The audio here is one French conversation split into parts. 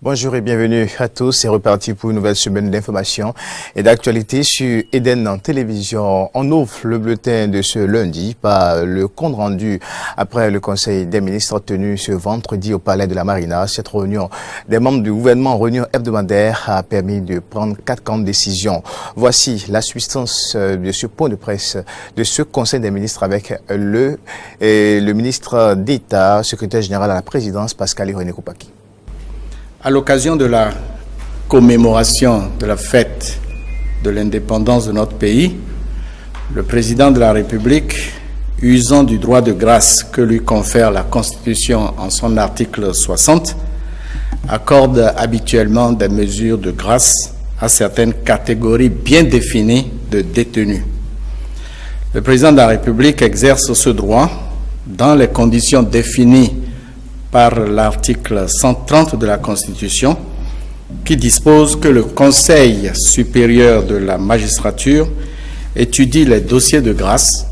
Bonjour et bienvenue à tous. C'est reparti pour une nouvelle semaine d'information et d'actualité sur Eden Télévision. On ouvre le bulletin de ce lundi par le compte rendu après le Conseil des ministres tenu ce vendredi au Palais de la Marina. Cette réunion des membres du gouvernement, réunion hebdomadaire, a permis de prendre 4 grandes décisions. Voici la substance de ce point de presse de ce Conseil des ministres avec le ministre d'État, secrétaire général à la présidence, Pascal Irénée Koupaki. À l'occasion de la commémoration de la fête de l'indépendance de notre pays, le président de la République, usant du droit de grâce que lui confère la Constitution en son article 60, accorde habituellement des mesures de grâce à certaines catégories bien définies de détenus. Le président de la République exerce ce droit dans les conditions définies par l'article 130 de la Constitution, qui dispose que le Conseil supérieur de la magistrature étudie les dossiers de grâce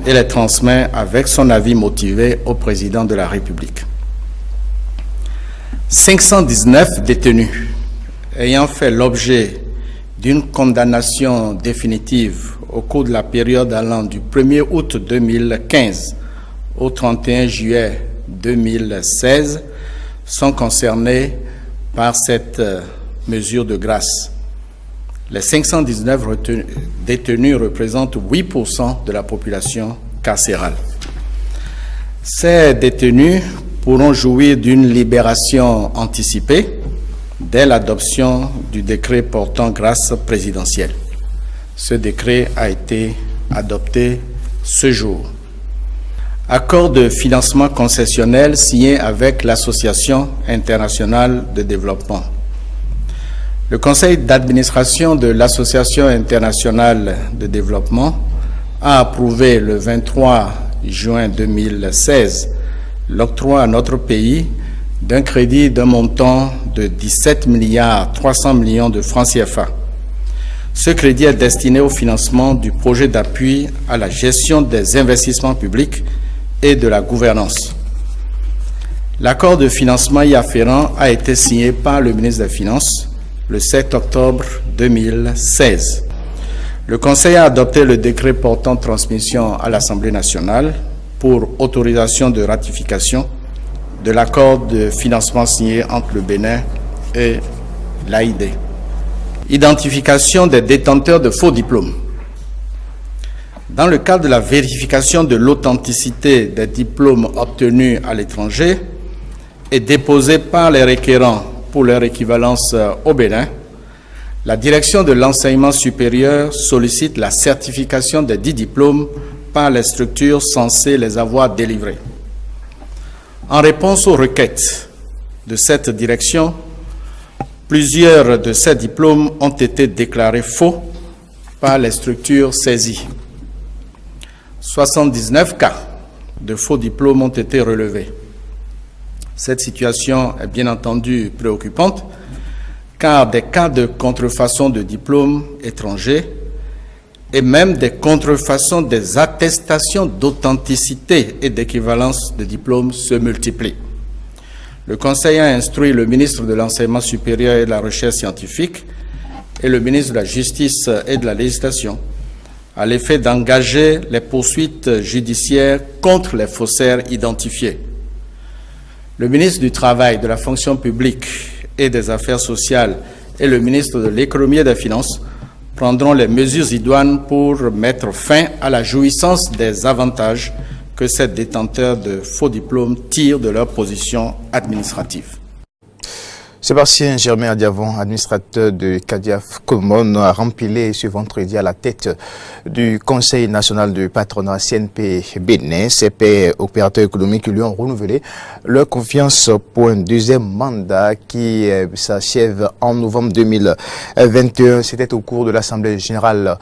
et les transmet avec son avis motivé au président de la République. 519 détenus ayant fait l'objet d'une condamnation définitive au cours de la période allant du 1er août 2015 au 31 juillet 2016 sont concernés par cette mesure de grâce. Les 519 détenus représentent 8% de la population carcérale. Ces détenus pourront jouir d'une libération anticipée dès l'adoption du décret portant grâce présidentielle. Ce décret a été adopté ce jour. Accord de financement concessionnel signé avec l'Association internationale de développement. Le conseil d'administration de l'Association internationale de développement a approuvé le 23 juin 2016 l'octroi à notre pays d'un crédit d'un montant de 17 milliards 300 millions de francs CFA. Ce crédit est destiné au financement du projet d'appui à la gestion des investissements publics et de la gouvernance. L'accord de financement y afférent a été signé par le ministre des Finances le 7 octobre 2016. Le Conseil a adopté le décret portant transmission à l'Assemblée nationale pour autorisation de ratification de l'accord de financement signé entre le Bénin et l'AID. Identification des détenteurs de faux diplômes. Dans le cadre de la vérification de l'authenticité des diplômes obtenus à l'étranger et déposés par les requérants pour leur équivalence au Bénin, la direction de l'enseignement supérieur sollicite la certification des 10 diplômes par les structures censées les avoir délivrés. En réponse aux requêtes de cette direction, plusieurs de ces diplômes ont été déclarés faux par les structures saisies. 79 cas de faux diplômes ont été relevés. Cette situation est bien entendu préoccupante car des cas de contrefaçon de diplômes étrangers et même des contrefaçons des attestations d'authenticité et d'équivalence de diplômes se multiplient. Le Conseil a instruit le ministre de l'Enseignement supérieur et de la Recherche scientifique et le ministre de la Justice et de la Législation à l'effet d'engager les poursuites judiciaires contre les faussaires identifiés. Le ministre du Travail, de la Fonction publique et des Affaires sociales et le ministre de l'Économie et des Finances prendront les mesures idoines pour mettre fin à la jouissance des avantages que ces détenteurs de faux diplômes tirent de leur position administrative. Sébastien Germain Adiavon, administrateur de CADIAF Common, a rempilé ce vendredi à la tête du Conseil national du patronat CNP Bénin. Ces pairs opérateurs économiques lui ont renouvelé leur confiance pour un deuxième mandat qui s'achève en novembre 2021. C'était au cours de l'Assemblée générale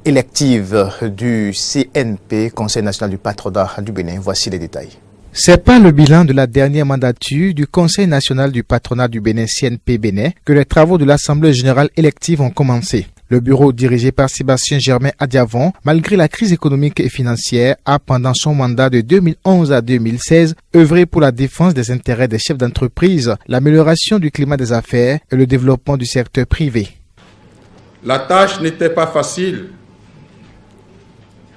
élective du CNP, Conseil national du patronat du Bénin. Voici les détails. C'est par le bilan de la dernière mandature du Conseil national du patronat du Bénin CNP Bénin que les travaux de l'Assemblée générale élective ont commencé. Le bureau dirigé par Sébastien Germain Adiavon, malgré la crise économique et financière, a pendant son mandat de 2011 à 2016 œuvré pour la défense des intérêts des chefs d'entreprise, l'amélioration du climat des affaires et le développement du secteur privé. La tâche n'était pas facile,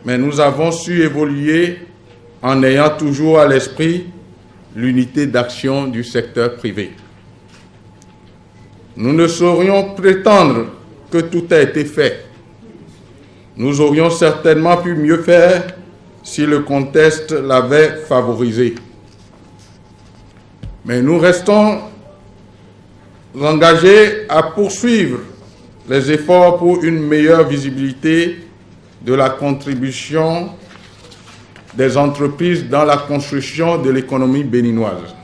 mais nous avons su évoluer en ayant toujours à l'esprit l'unité d'action du secteur privé. Nous ne saurions prétendre que tout a été fait. Nous aurions certainement pu mieux faire si le contexte l'avait favorisé. Mais nous restons engagés à poursuivre les efforts pour une meilleure visibilité de la contribution des entreprises dans la construction de l'économie béninoise.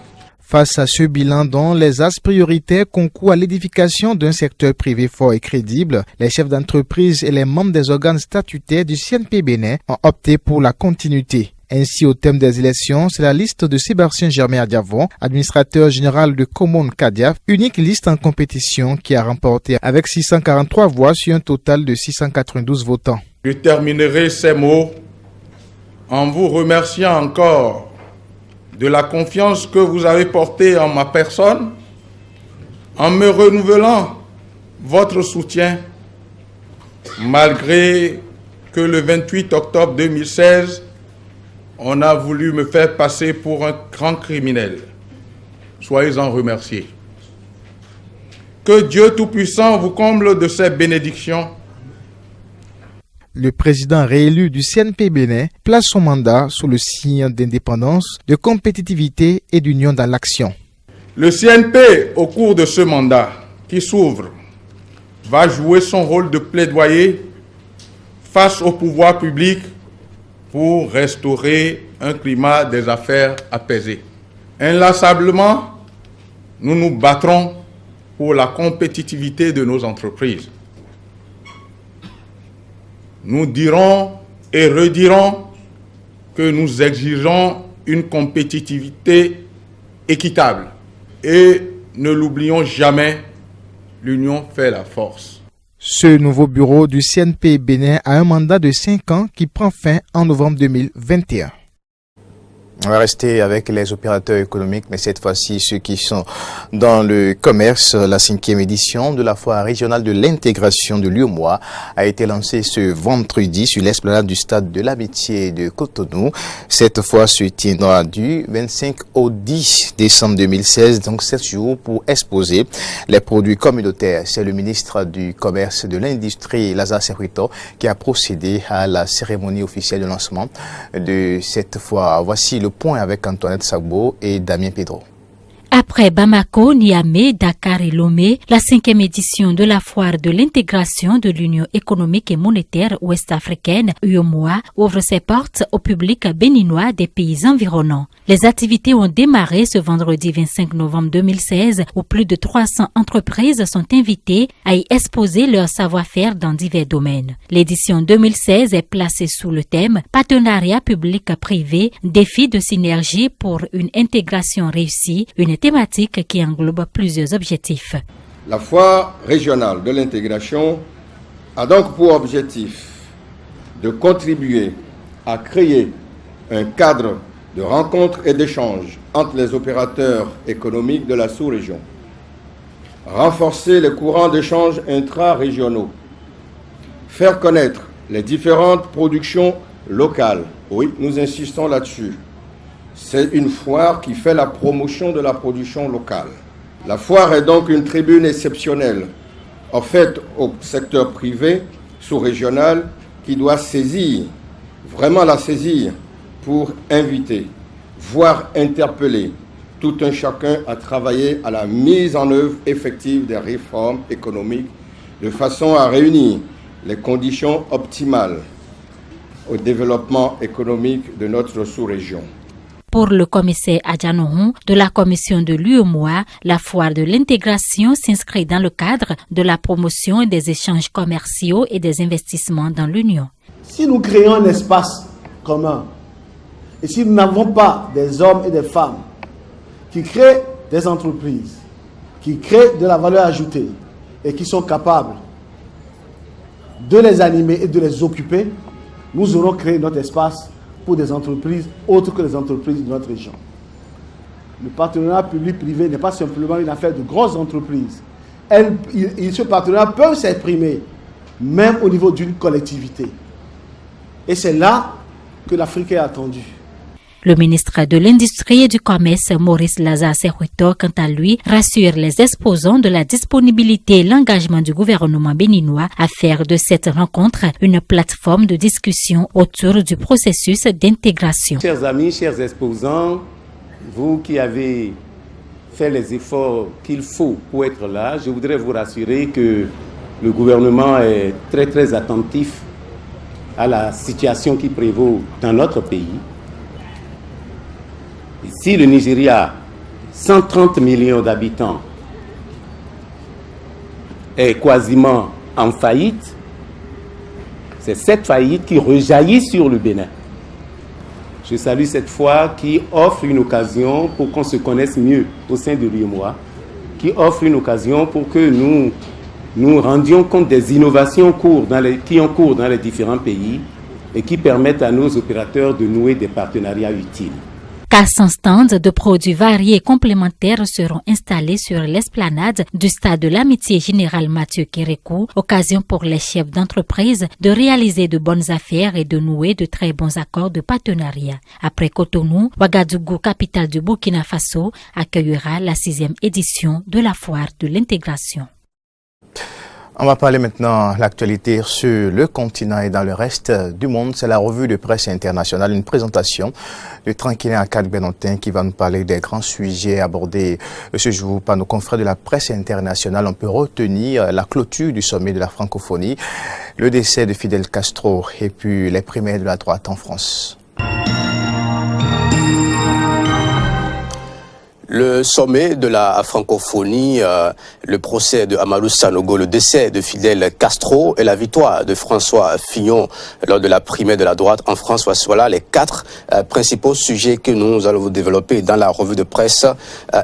Face à ce bilan dont les axes prioritaires concourent à l'édification d'un secteur privé fort et crédible, les chefs d'entreprise et les membres des organes statutaires du CNP Bénin ont opté pour la continuité. Ainsi, au thème des élections, c'est la liste de Sébastien Germain Adiavon, administrateur général de Commune Kadiaf, unique liste en compétition qui a remporté avec 643 voix sur un total de 692 votants. Je terminerai ces mots en vous remerciant encore de la confiance que vous avez portée en ma personne, en me renouvelant votre soutien, malgré que le 28 octobre 2016, on a voulu me faire passer pour un grand criminel. Soyez-en remerciés. Que Dieu Tout-Puissant vous comble de ses bénédictions. Le président réélu du CNP Bénin place son mandat sous le signe d'indépendance, de compétitivité et d'union dans l'action. Le CNP, au cours de ce mandat qui s'ouvre, va jouer son rôle de plaidoyer face au pouvoir public pour restaurer un climat des affaires apaisé. Inlassablement, nous nous battrons pour la compétitivité de nos entreprises. Nous dirons et redirons que nous exigeons une compétitivité équitable. Et ne l'oublions jamais, l'union fait la force. Ce nouveau bureau du CNP Bénin a un mandat de 5 ans qui prend fin en novembre 2021. On va rester avec les opérateurs économiques, mais cette fois-ci ceux qui sont dans le commerce. La 5e édition de la foire régionale de l'intégration de l'UEMOA a été lancée ce vendredi sur l'esplanade du stade de l'Amitié de Cotonou. Cette fois se tiendra du 25 au 10 décembre 2016, donc 7 jours pour exposer les produits communautaires. C'est le ministre du Commerce et de l'Industrie, Lazare Sefuito, qui a procédé à la cérémonie officielle de lancement de cette foire. Voici le point avec Antoinette Sagbo et Damien Pedro. Après Bamako, Niamey, Dakar et Lomé, la 5e édition de la foire de l'intégration de l'Union économique et monétaire ouest-africaine, UEMOA, ouvre ses portes au public béninois des pays environnants. Les activités ont démarré ce vendredi 25 novembre 2016 où plus de 300 entreprises sont invitées à y exposer leur savoir-faire dans divers domaines. L'édition 2016 est placée sous le thème « Partenariat public-privé, défi de synergie pour une intégration réussie », une thématique qui englobe plusieurs objectifs. La foire régionale de l'intégration a donc pour objectif de contribuer à créer un cadre de rencontres et d'échanges entre les opérateurs économiques de la sous-région, renforcer les courants d'échanges intra-régionaux, faire connaître les différentes productions locales. Oui, nous insistons là-dessus. C'est une foire qui fait la promotion de la production locale. La foire est donc une tribune exceptionnelle offerte au secteur privé sous-régional qui doit saisir, vraiment la saisir pour inviter, voire interpeller tout un chacun à travailler à la mise en œuvre effective des réformes économiques de façon à réunir les conditions optimales au développement économique de notre sous-région. Pour le commissaire Adjanohon de la commission de l'UEMOA, la foire de l'intégration s'inscrit dans le cadre de la promotion des échanges commerciaux et des investissements dans l'Union. Si nous créons un espace commun et si nous n'avons pas des hommes et des femmes qui créent des entreprises, qui créent de la valeur ajoutée et qui sont capables de les animer et de les occuper, nous aurons créé notre espace pour des entreprises autres que les entreprises de notre région. Le partenariat public-privé n'est pas simplement une affaire de grosses entreprises. Ce partenariat peut s'exprimer même au niveau d'une collectivité. Et c'est là que l'Afrique est attendue. Le ministre de l'Industrie et du Commerce, Maurice Lazare-Serruito, quant à lui, rassure les exposants de la disponibilité et l'engagement du gouvernement béninois à faire de cette rencontre une plateforme de discussion autour du processus d'intégration. Chers amis, chers exposants, vous qui avez fait les efforts qu'il faut pour être là, je voudrais vous rassurer que le gouvernement est très attentif à la situation qui prévaut dans notre pays. Ici, le Nigeria, 130 millions d'habitants, est quasiment en faillite. C'est cette faillite qui rejaillit sur le Bénin. Je salue cette foi qui offre une occasion pour qu'on se connaisse mieux au sein de l'UEMOA, qui offre une occasion pour que nous rendions compte des innovations qui ont cours dans les différents pays et qui permettent à nos opérateurs de nouer des partenariats utiles. 400 stands de produits variés et complémentaires seront installés sur l'esplanade du stade de l'Amitié Générale Mathieu Kérékou, occasion pour les chefs d'entreprise de réaliser de bonnes affaires et de nouer de très bons accords de partenariat. Après Cotonou, Ouagadougou, capitale du Burkina Faso, accueillera la 6e édition de la foire de l'intégration. On va parler maintenant de l'actualité sur le continent et dans le reste du monde. C'est la revue de presse internationale, une présentation de Tranquillin Akad Benotin qui va nous parler des grands sujets abordés ce jour par nos confrères de la presse internationale. On peut retenir la clôture du sommet de la francophonie, le décès de Fidel Castro et puis les primaires de la droite en France. Le sommet de la francophonie, le procès de Amadou Sanogo, le décès de Fidel Castro et la victoire de François Fillon lors de la primaire de la droite en France. Voilà les 4 principaux sujets que nous allons vous développer dans la revue de presse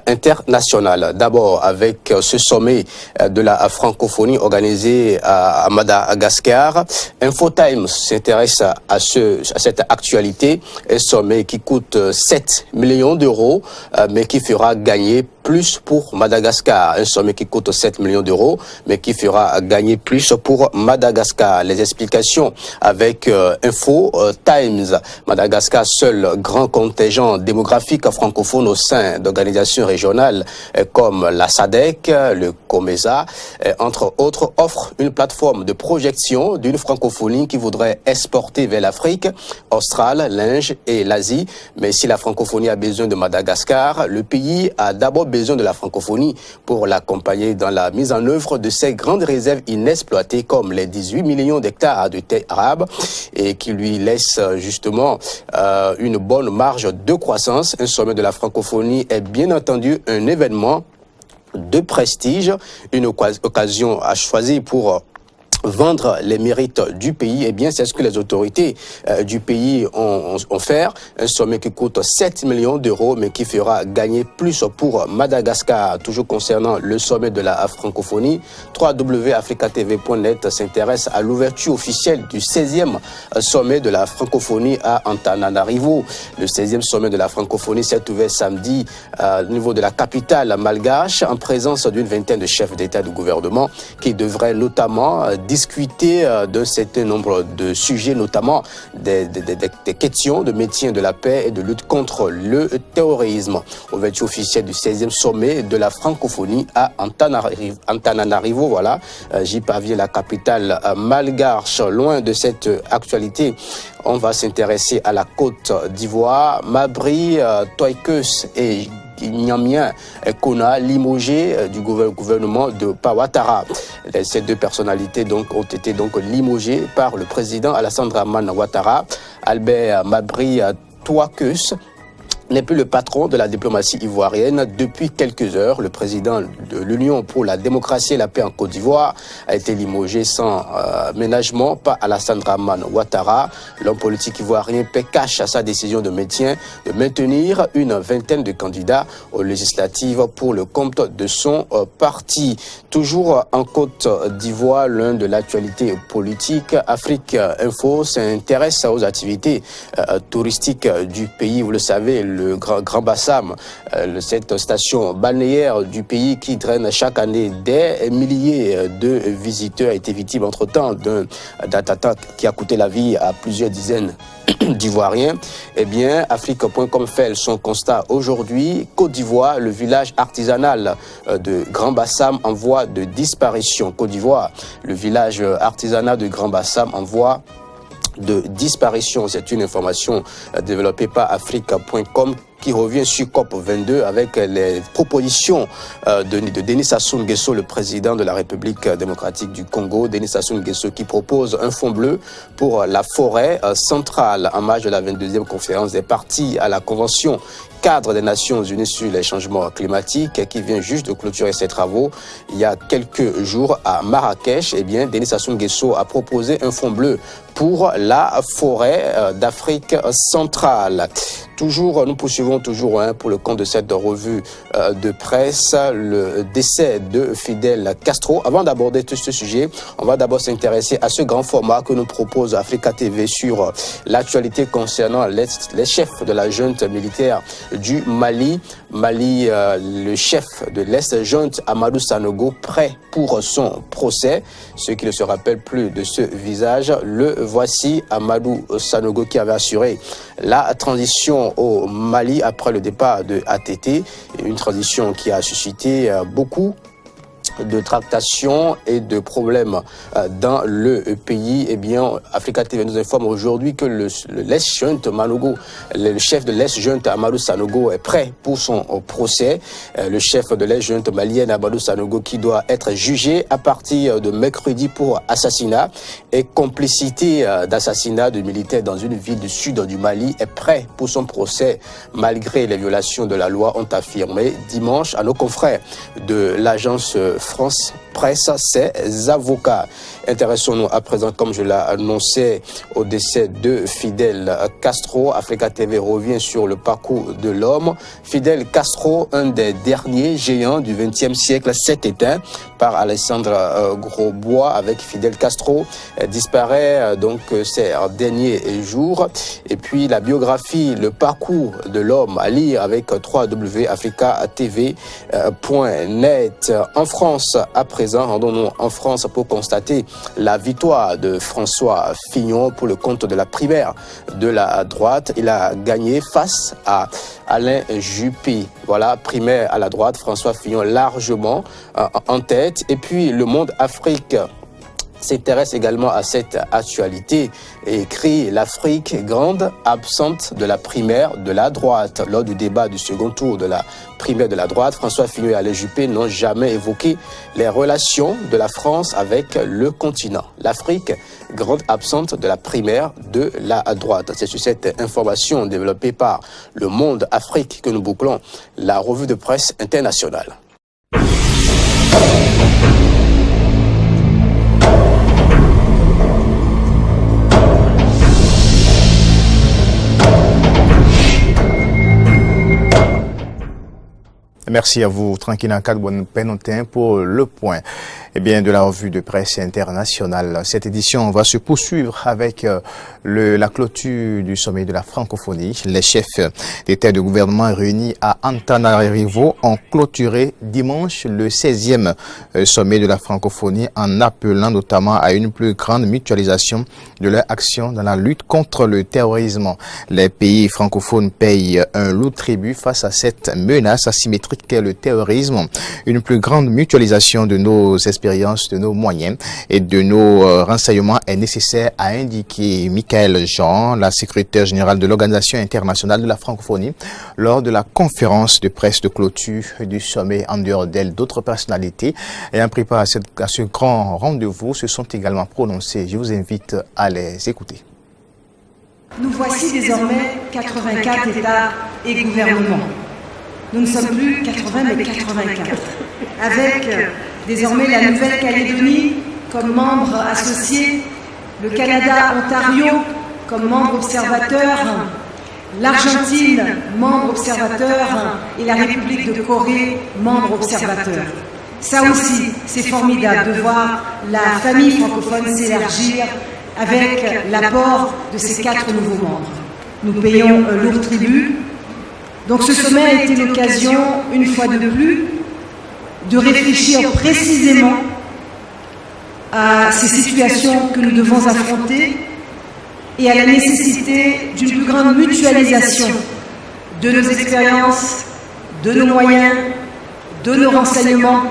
internationale. D'abord avec ce sommet de la francophonie organisé à Madagascar. InfoTimes s'intéresse à cette actualité, un sommet qui coûte 7 millions d'euros, mais qui fera gagner plus pour Madagascar. Un sommet qui coûte 7 millions d'euros, mais qui fera gagner plus pour Madagascar. Les explications avec InfoTimes. Madagascar, seul grand contingent démographique francophone au sein d'organisations régionales comme la SADC, le COMESA, entre autres, offre une plateforme de projection d'une francophonie qui voudrait exporter vers l'Afrique australe, l'Inde et l'Asie. Mais si la francophonie a besoin de Madagascar, le pays a d'abord besoin de la francophonie pour l'accompagner dans la mise en œuvre de ces grandes réserves inexploitées comme les 18 millions d'hectares de terres arables et qui lui laissent justement une bonne marge de croissance. Un sommet de la francophonie est bien entendu un événement de prestige, une occasion à choisir pour vendre les mérites du pays. Eh bien, c'est ce que les autorités du pays ont fait. Un sommet qui coûte 7 millions d'euros, mais qui fera gagner plus pour Madagascar. Toujours concernant le sommet de la francophonie, www.africatv.net s'intéresse à l'ouverture officielle du 16e sommet de la francophonie à Antananarivo. Le 16e sommet de la francophonie s'est ouvert samedi au niveau de la capitale malgache, en présence d'une vingtaine de chefs d'État et de gouvernement qui devraient notamment discuter d'un certain nombre de sujets, notamment des questions de maintien de la paix et de lutte contre le terrorisme. Ouverture officielle du 16e sommet de la francophonie à Antananarivo. Voilà, j'y parviens, la capitale malgache. Loin de cette actualité, on va s'intéresser à la Côte d'Ivoire. Mabri, Toikeus et Nyamien Kona, limogé du gouvernement de Ouattara. Ces 2 personnalités ont été limogées par le président Alassane Dramane Ouattara. Albert Mabri Toikeus n'est plus le patron de la diplomatie ivoirienne depuis quelques heures. Le président de l'Union pour la démocratie et la paix en Côte d'Ivoire a été limogé sans ménagement par Alassane Dramane Ouattara. L'homme politique ivoirien paie cash à sa décision de maintenir une vingtaine de candidats aux législatives pour le compte de son parti. Toujours en Côte d'Ivoire, l'un de l'actualité politique, Afrique Info s'intéresse aux activités touristiques du pays. Vous le savez, le Grand Bassam, cette station balnéaire du pays qui draine chaque année des milliers de visiteurs, a été victime entre-temps d'un attentat qui a coûté la vie à plusieurs dizaines d'Ivoiriens. Eh bien, Afrique.com fait son constat aujourd'hui. Côte d'Ivoire, le village artisanal de Grand Bassam en voie de disparition. Côte d'Ivoire, le village artisanal de Grand Bassam en voie de disparition. C'est une information développée par Afrique.com qui revient sur COP22 avec les propositions de Denis Sassou Nguesso, le président de la République démocratique du Congo. Denis Sassou Nguesso qui propose un fonds bleu pour la forêt centrale en marge de la 22e conférence des parties à la Convention cadre des Nations Unies sur les changements climatiques qui vient juste de clôturer ses travaux il y a quelques jours à Marrakech. Eh bien, Denis Sassou Nguesso a proposé un fonds bleu pour la forêt d'Afrique centrale. Nous poursuivons toujours pour le compte de cette revue de presse, le décès de Fidel Castro. Avant d'aborder tout ce sujet, on va d'abord s'intéresser à ce grand format que nous propose Africa TV sur l'actualité concernant les chefs de la junte militaire du Mali. Le chef de l'ex-junte Amadou Sanogo prêt pour son procès. Ceux qui ne se rappellent plus de ce visage, le voici, Amadou Sanogo, qui avait assuré la transition au Mali après le départ de ATT, une transition qui a suscité beaucoup de tractations et de problèmes dans le pays. Eh bien, Africa TV nous informe aujourd'hui que l'ex-junte Manogo, le chef de l'ex-junte Amadou Sanogo est prêt pour son procès. Le chef de l'ex-junte malienne Amadou Sanogo, qui doit être jugé à partir de mercredi pour assassinat et complicité d'assassinat de militaires dans une ville du sud du Mali, est prêt pour son procès malgré les violations de la loi, ont affirmé dimanche à nos confrères de l'agence France Presse ses avocats. Intéressons-nous à présent, comme je l'ai annoncé, au décès de Fidel Castro. Africa TV revient sur le parcours de l'homme. Fidel Castro, un des derniers géants du XXe siècle, s'est éteint par Alexandre Grosbois. Avec Fidel Castro disparaît donc ces derniers jours. Et puis la biographie, le parcours de l'homme à lire avec www.africatv.net. En France, à présent, rendons-nous en France pour constater la victoire de François Fillon pour le compte de la primaire de la droite. Il a gagné face à Alain Juppé. Voilà, primaire à la droite, François Fillon largement en tête. Et puis le Monde Afrique s'intéresse également à cette actualité et écrit « L'Afrique grande absente de la primaire de la droite ». Lors du débat du second tour de la primaire de la droite, François Fillon et Alain Juppé n'ont jamais évoqué les relations de la France avec le continent. L'Afrique grande absente de la primaire de la droite. C'est sur cette information développée par Le Monde Afrique que nous bouclons la revue de presse internationale. Merci à vous, Tranquille Pénotin, pour le point de la revue de presse internationale. Cette édition va se poursuivre avec la clôture du sommet de la francophonie. Les chefs d'État et de gouvernement réunis à Antananarivo ont clôturé dimanche le 16e sommet de la francophonie en appelant notamment à une plus grande mutualisation de leur action dans la lutte contre le terrorisme. Les pays francophones payent un lourd tribut face à cette menace asymétrique qu'est le terrorisme. Une plus grande mutualisation de nos expériences, de nos moyens et de nos renseignements est nécessaire, a indiqué Michael Jean, la secrétaire générale de l'Organisation internationale de la francophonie, lors de la conférence de presse de clôture du sommet. En dehors d'elle, d'autres personnalités ayant pris part à ce grand rendez-vous se sont également prononcées. Je vous invite à les écouter. Nous voici désormais 84 États et gouvernement. Nous ne sommes plus 80 mais 84, avec désormais la Nouvelle-Calédonie comme membre associé, le Canada-Ontario comme membre observateur, l'Argentine membre observateur et la République de Corée membre observateur. Ça aussi, c'est formidable de voir la famille francophone s'élargir avec l'apport de ces 4 nouveaux membres. Nous payons un lourd tribut. Donc ce sommet a été l'occasion, une fois de plus, de réfléchir précisément à ces situations que nous devons affronter et à la nécessité d'une plus grande mutualisation de nos expériences, de nos moyens, de nos renseignements.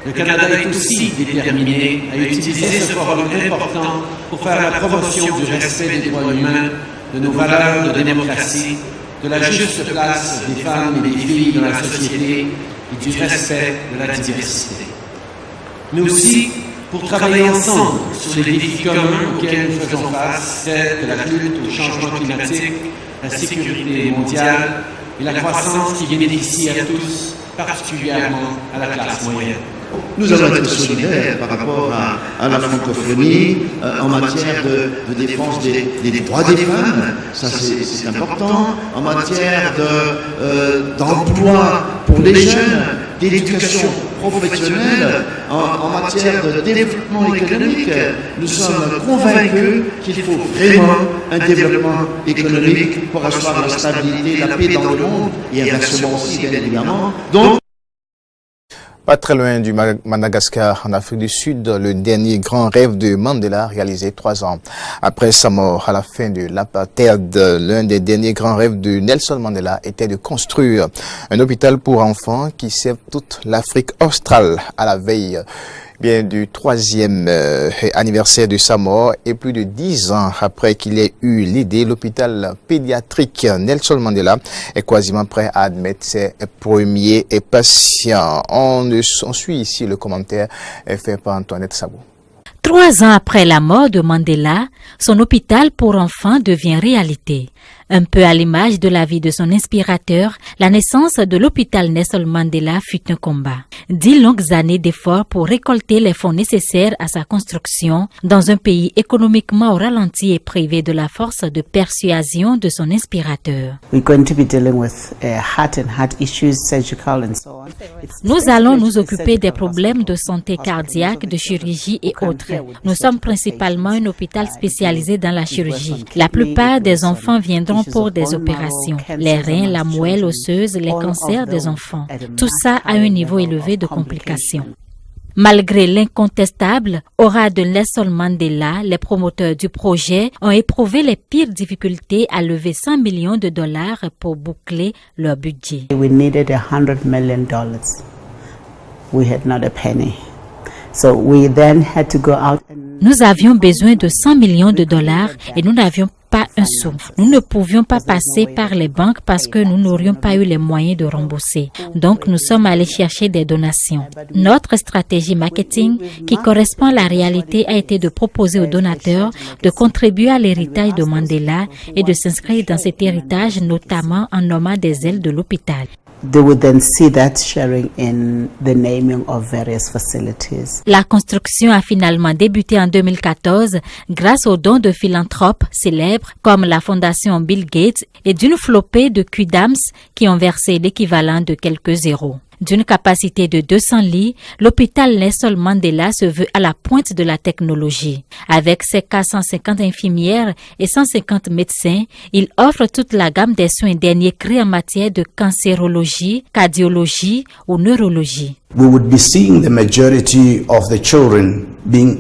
Le Canada est aussi déterminé à utiliser ce forum important pour faire la promotion du respect des droits humains, de nos valeurs de démocratie, de la juste place des femmes et des filles dans la société et du respect de la diversité. Mais aussi pour travailler ensemble sur les défis communs auxquels nous faisons face, tels que la lutte au changement climatique, la sécurité mondiale et la croissance qui bénéficie à tous, particulièrement à la classe moyenne. Nous allons être solidaires par rapport à la francophonie en matière de défense des droits des femmes, ça c'est important, en matière d'emploi pour les jeunes, d'éducation professionnelle, en matière de développement économique. Nous sommes convaincus qu'il faut vraiment un développement économique pour asseoir la stabilité, la paix dans le monde et inversement aussi, bien évidemment. Donc, pas très loin du Madagascar, en Afrique du Sud, le dernier grand rêve de Mandela réalisé 3 ans après sa mort à la fin de l'apartheid. L'un des derniers grands rêves de Nelson Mandela était de construire un hôpital pour enfants qui serve toute l'Afrique australe à la veille du 3e anniversaire de sa mort et plus de 10 ans après qu'il ait eu l'idée, l'hôpital pédiatrique Nelson Mandela est quasiment prêt à admettre ses premiers patients. On suit ici le commentaire fait par Antoinette Sabou. 3 ans après la mort de Mandela, son hôpital pour enfants devient réalité. Un peu à l'image de la vie de son inspirateur, la naissance de l'hôpital Nelson Mandela fut un combat. 10 longues années d'efforts pour récolter les fonds nécessaires à sa construction dans un pays économiquement au ralenti et privé de la force de persuasion de son inspirateur. Nous allons nous occuper des problèmes de santé cardiaque, de chirurgie et autres. Nous sommes principalement un hôpital spécialisé dans la chirurgie. La plupart des enfants viendront pour des opérations, les reins, la moelle osseuse, les cancers des enfants. Tout ça à un niveau élevé de complications. Malgré l'incontestable aura de Nelson Mandela, les promoteurs du projet ont éprouvé les pires difficultés à lever $100 millions pour boucler leur budget. We needed $100 million. We had not a penny. So we then had to go out and... Nous avions besoin de $100 millions et nous n'avions pas un sou. Nous ne pouvions pas passer par les banques parce que nous n'aurions pas eu les moyens de rembourser. Donc, nous sommes allés chercher des donations. Notre stratégie marketing, qui correspond à la réalité, a été de proposer aux donateurs de contribuer à l'héritage de Mandela et de s'inscrire dans cet héritage, notamment en nommant des ailes de l'hôpital. They would then see that sharing in the naming of various facilities. La construction a finalement débuté en 2014 grâce aux dons de philanthropes célèbres comme la Fondation Bill Gates et d'une flopée de Qdams qui ont versé l'équivalent de quelques zéros. D'une capacité de 200 lits, l'hôpital Nelson Mandela se veut à la pointe de la technologie. Avec ses 450 infirmières et 150 médecins, il offre toute la gamme des soins derniers cris en matière de cancérologie, cardiologie ou neurologie. We would be seeing the majority of the children being...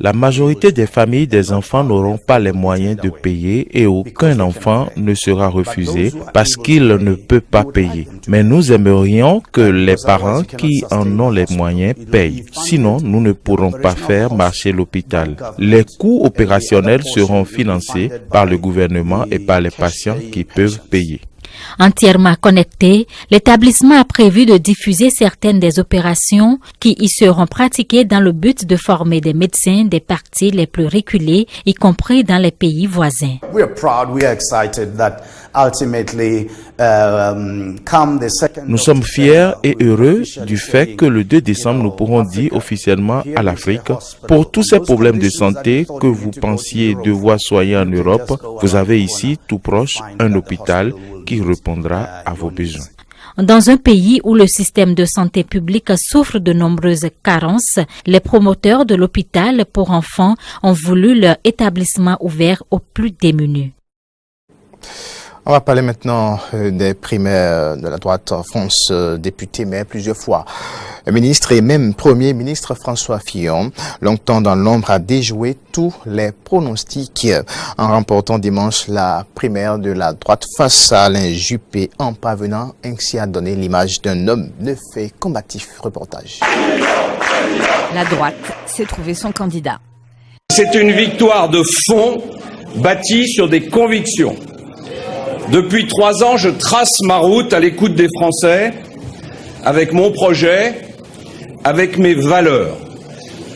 La majorité des familles des enfants n'auront pas les moyens de payer et aucun enfant ne sera refusé parce qu'il ne peut pas payer. Mais nous aimerions que les parents qui en ont les moyens payent. Sinon, nous ne pourrons pas faire marcher l'hôpital. Les coûts opérationnels seront financés par le gouvernement et par les patients qui peuvent payer. Entièrement connecté, l'établissement a prévu de diffuser certaines des opérations qui y seront pratiquées dans le but de former des médecins des parties les plus reculées, y compris dans les pays voisins. We are proud, we are excited that ultimately come the 2nd. Nous sommes fiers et heureux du fait que le 2 décembre, nous pourrons dire officiellement à l'Afrique, pour tous ces problèmes de santé que vous pensiez devoir soigner en Europe, vous avez ici, tout proche, un hôpital qui répondra à vos besoins. Dans un pays où le système de santé publique souffre de nombreuses carences, les promoteurs de l'hôpital pour enfants ont voulu leur établissement ouvert aux plus démunis. On va parler maintenant des primaires de la droite en France, député maire plusieurs fois. Le ministre et même Premier ministre François Fillon, longtemps dans l'ombre, a déjoué tous les pronostics en remportant dimanche la primaire de la droite face à Alain Juppé, en parvenant ainsi à donner l'image d'un homme neuf et combatif. Reportage. La droite s'est trouvé son candidat. C'est une victoire de fond bâtie sur des convictions. Depuis 3 ans, je trace ma route à l'écoute des Français, avec mon projet, avec mes valeurs.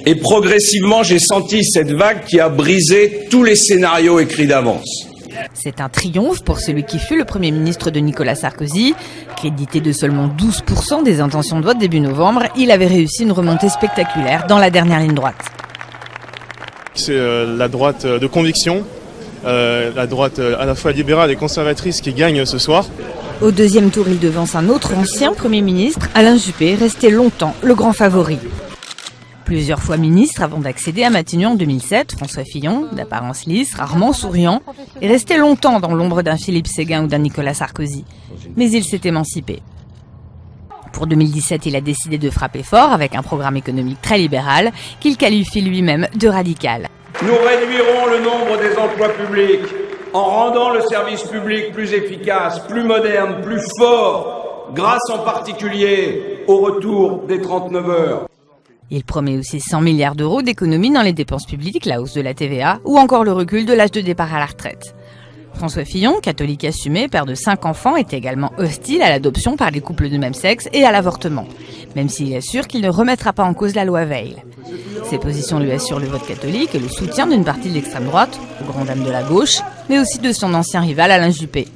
Et progressivement, j'ai senti cette vague qui a brisé tous les scénarios écrits d'avance. C'est un triomphe pour celui qui fut le Premier ministre de Nicolas Sarkozy. Crédité de seulement 12% des intentions de vote début novembre, il avait réussi une remontée spectaculaire dans la dernière ligne droite. C'est la droite de conviction. La droite à la fois libérale et conservatrice qui gagne ce soir. Au deuxième tour, il devance un autre ancien Premier ministre, Alain Juppé, resté longtemps le grand favori. Plusieurs fois ministre avant d'accéder à Matignon en 2007, François Fillon, d'apparence lisse, rarement souriant, est resté longtemps dans l'ombre d'un Philippe Séguin ou d'un Nicolas Sarkozy. Mais il s'est émancipé. Pour 2017, il a décidé de frapper fort avec un programme économique très libéral qu'il qualifie lui-même de radical. Nous réduirons le nombre des emplois publics en rendant le service public plus efficace, plus moderne, plus fort, grâce en particulier au retour des 39 heures. Il promet aussi 100 milliards d'euros d'économies dans les dépenses publiques, la hausse de la TVA ou encore le recul de l'âge de départ à la retraite. François Fillon, catholique assumé, père de 5 enfants, est également hostile à l'adoption par les couples de même sexe et à l'avortement, même s'il assure qu'il ne remettra pas en cause la loi Veil. Ses positions lui assurent le vote catholique et le soutien d'une partie de l'extrême droite, aux grandes dames de la gauche, mais aussi de son ancien rival Alain Juppé.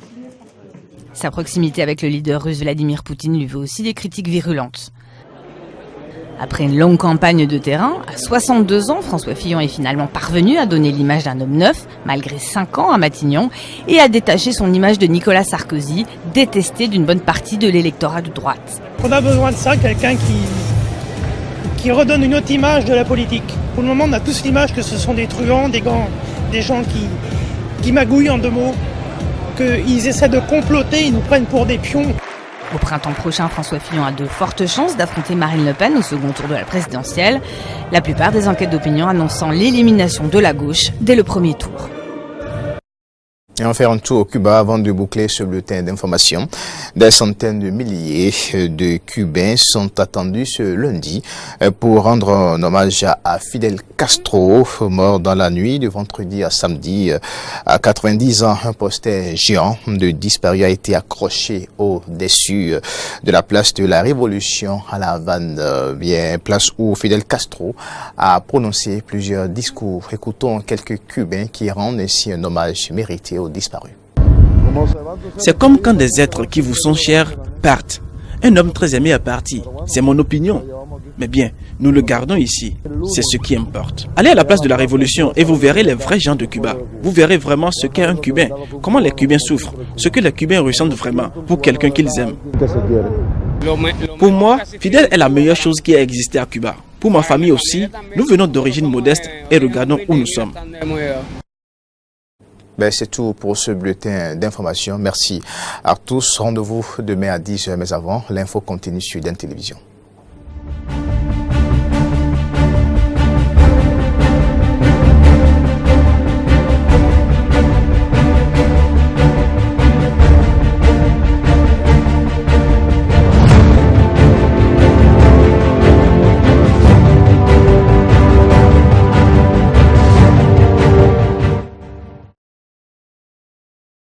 Sa proximité avec le leader russe Vladimir Poutine lui vaut aussi des critiques virulentes. Après une longue campagne de terrain, à 62 ans, François Fillon est finalement parvenu à donner l'image d'un homme neuf, malgré 5 ans à Matignon, et à détacher son image de Nicolas Sarkozy, détesté d'une bonne partie de l'électorat de droite. On a besoin de ça, quelqu'un qui redonne une autre image de la politique. Pour le moment, on a tous l'image que ce sont des truands, des gens qui magouillent en 2 mots, qu'ils essaient de comploter, ils nous prennent pour des pions. Au printemps prochain, François Fillon a de fortes chances d'affronter Marine Le Pen au second tour de la présidentielle. La plupart des enquêtes d'opinion annonçant l'élimination de la gauche dès le premier tour. Et on fait un tour au Cuba avant de boucler ce bulletin d'information. Des centaines de milliers de Cubains sont attendus ce lundi pour rendre un hommage à Fidel Castro, mort dans la nuit de vendredi à samedi. À 90 ans, un poster géant de disparu a été accroché au-dessus de la place de la Révolution à La Havane, bien place où Fidel Castro a prononcé plusieurs discours. Écoutons quelques Cubains qui rendent ainsi un hommage mérité aux disparus. C'est comme quand des êtres qui vous sont chers partent. Un homme très aimé est parti. C'est mon opinion. Mais bien, nous le gardons ici. C'est ce qui importe. Allez à la place de la Révolution et vous verrez les vrais gens de Cuba. Vous verrez vraiment ce qu'est un Cubain. Comment les Cubains souffrent. Ce que les Cubains ressentent vraiment pour quelqu'un qu'ils aiment. Pour moi, Fidel est la meilleure chose qui a existé à Cuba. Pour ma famille aussi, nous venons d'origine modeste et regardons où nous sommes. C'est tout pour ce bulletin d'information. Merci à tous. Rendez-vous demain à 10h, mais avant, l'info continue sur DEN Télévision.